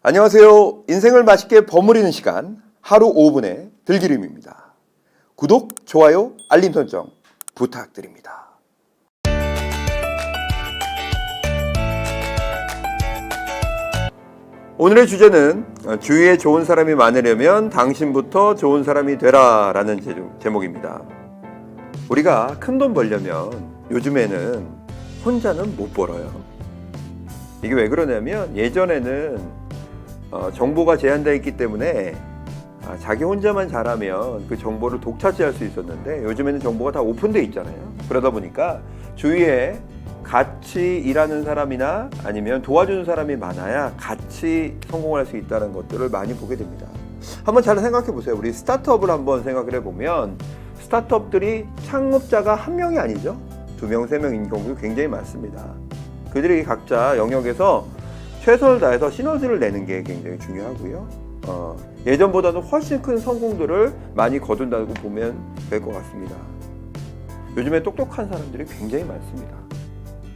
안녕하세요. 인생을 맛있게 버무리는 시간 하루 5분의 들기름입니다. 구독, 좋아요, 알림 설정 부탁드립니다. 오늘의 주제는 주위에 좋은 사람이 많으려면 당신부터 좋은 사람이 되라 라는 제목입니다. 우리가 큰돈 벌려면 요즘에는 혼자는 못 벌어요. 이게 왜 그러냐면 예전에는 정보가 제한되어 있기 때문에 자기 혼자만 잘하면 그 정보를 독차지할 수 있었는데 요즘에는 정보가 다 오픈되어 있잖아요. 그러다 보니까 주위에 같이 일하는 사람이나 아니면 도와주는 사람이 많아야 같이 성공할 수 있다는 것들을 많이 보게 됩니다. 한번 잘 생각해 보세요. 우리 스타트업을 한번 생각을 해보면 스타트업들이 창업자가 한 명이 아니죠. 2명, 3명인 경우도 굉장히 많습니다. 그들이 각자 영역에서 최선을 다해서 시너지를 내는 게 굉장히 중요하고요. 예전보다는 훨씬 큰 성공들을 많이 거둔다고 보면 될 것 같습니다. 요즘에 똑똑한 사람들이 굉장히 많습니다.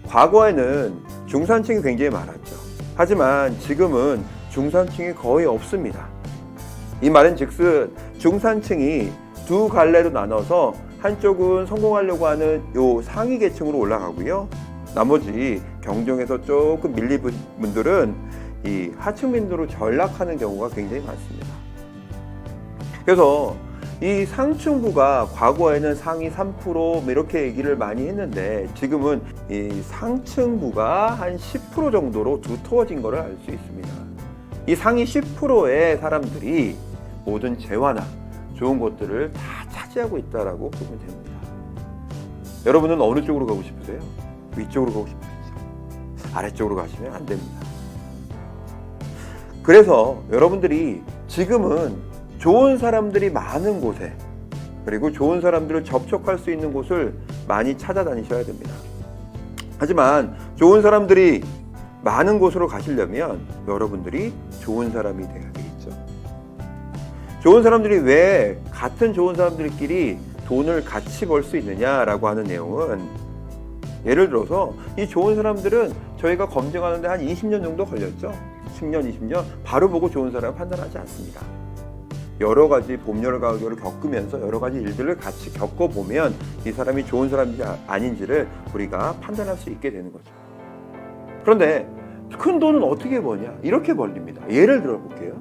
과거에는 중산층이 굉장히 많았죠. 하지만 지금은 중산층이 거의 없습니다. 이 말은 즉슨 중산층이 두 갈래로 나눠서 한쪽은 성공하려고 하는 요 상위 계층으로 올라가고요. 나머지 경쟁에서 조금 밀린 분들은 이 하층민으로 전락하는 경우가 굉장히 많습니다. 그래서 이 상층부가 과거에는 상위 3% 이렇게 얘기를 많이 했는데 지금은 이 상층부가 한 10% 정도로 두터워진 것을 알 수 있습니다. 이 상위 10%의 사람들이 모든 재화나 좋은 것들을 다 차지하고 있다라고 보면 됩니다. 여러분은 어느 쪽으로 가고 싶으세요? 위쪽으로 가고 싶으시죠? 아래쪽으로 가시면 안 됩니다. 그래서 여러분들이 지금은 좋은 사람들이 많은 곳에 그리고 좋은 사람들을 접촉할 수 있는 곳을 많이 찾아다니셔야 됩니다. 하지만 좋은 사람들이 많은 곳으로 가시려면 여러분들이 좋은 사람이 되어야 되겠죠. 좋은 사람들이 왜 같은 좋은 사람들끼리 돈을 같이 벌 수 있느냐라고 하는 내용은 예를 들어서 이 좋은 사람들은 저희가 검증하는데 한 20년 정도 걸렸죠. 10년, 20년 바로 보고 좋은 사람을 판단하지 않습니다. 여러 가지 봄여름가을을 겪으면서 여러 가지 일들을 같이 겪어보면 이 사람이 좋은 사람인지 아닌지를 우리가 판단할 수 있게 되는 거죠. 그런데 큰 돈은 어떻게 버냐? 이렇게 벌립니다. 예를 들어 볼게요.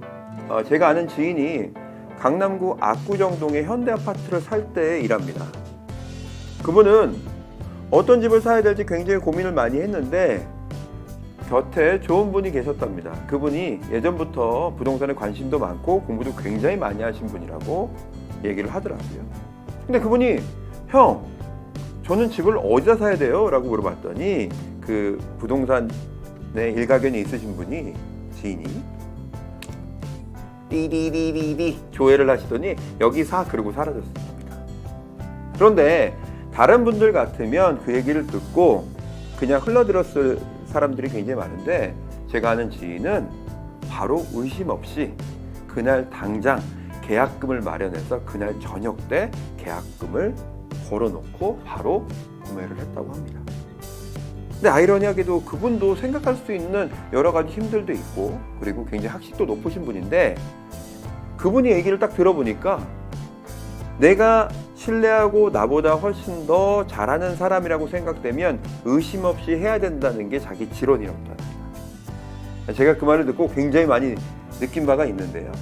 제가 아는 지인이 강남구 압구정동의 현대아파트를 살 때 일합니다. 그분은 어떤 집을 사야 될지 굉장히 고민을 많이 했는데 곁에 좋은 분이 계셨답니다. 그분이 예전부터 부동산에 관심도 많고 공부도 굉장히 많이 하신 분이라고 얘기를 하더라고요. 근데 그분이 형, 저는 집을 어디다 사야 돼요? 라고 물어봤더니 그 부동산에 일가견이 있으신 분이 지인이 띠리리리리 조회를 하시더니 여기 사 그러고 사라졌습니다. 그런데 다른 분들 같으면 그 얘기를 듣고 그냥 흘러들었을 사람들이 굉장히 많은데 제가 아는 지인은 바로 의심 없이 그날 당장 계약금을 마련해서 그날 저녁 때 계약금을 걸어놓고 바로 구매를 했다고 합니다. 근데 아이러니하게도 그분도 생각할 수 있는 여러 가지 힘들도 있고 그리고 굉장히 학식도 높으신 분인데 그분이 얘기를 딱 들어보니까 내가 신뢰하고 나보다 훨씬 더 잘하는 사람이라고 생각되면 의심 없이 해야 된다는 게 자기 지론이라고 합니다. 제가 그 말을 듣고 굉장히 많이 느낀 바가 있는데요.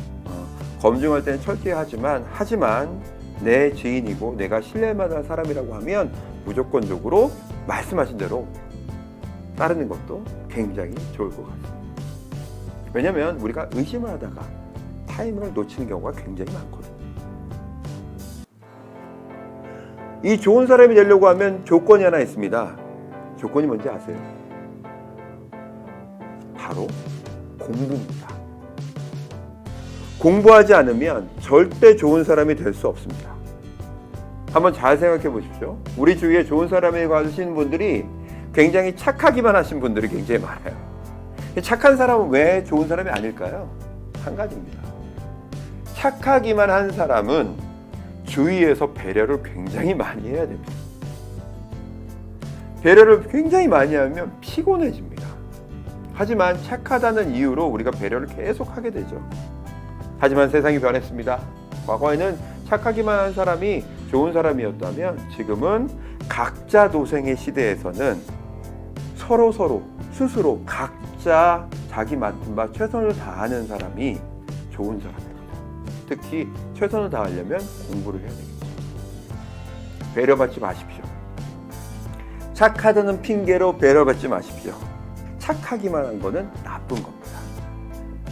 검증할 때는 철저히 하지만 내 지인이고 내가 신뢰만한 사람이라고 하면 무조건적으로 말씀하신 대로 따르는 것도 굉장히 좋을 것 같습니다. 왜냐하면 우리가 의심을 하다가 타이밍을 놓치는 경우가 굉장히 많거든요. 이 좋은 사람이 되려고 하면 조건이 하나 있습니다. 조건이 뭔지 아세요? 바로 공부입니다. 공부하지 않으면 절대 좋은 사람이 될 수 없습니다. 한번 잘 생각해 보십시오. 우리 주위에 좋은 사람이 가시는 분들이 굉장히 착하기만 하신 분들이 굉장히 많아요. 착한 사람은 왜 좋은 사람이 아닐까요? 한 가지입니다. 착하기만 한 사람은 주위에서 배려를 굉장히 많이 해야 됩니다. 배려를 굉장히 많이 하면 피곤해집니다. 하지만 착하다는 이유로 우리가 배려를 계속 하게 되죠. 하지만 세상이 변했습니다. 과거에는 착하기만 한 사람이 좋은 사람이었다면 지금은 각자 도생의 시대에서는 서로 스스로 각자 자기 맡은 바 최선을 다하는 사람이 좋은 사람입니다. 특히 최선을 다하려면 공부를 해야 되겠죠. 배려받지 마십시오. 착하다는 핑계로 배려받지 마십시오. 착하기만 한 거는 나쁜 겁니다.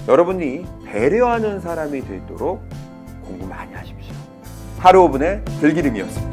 여러분이 배려하는 사람이 되도록 공부 많이 하십시오. 하루 5분의 들기름이었습니다.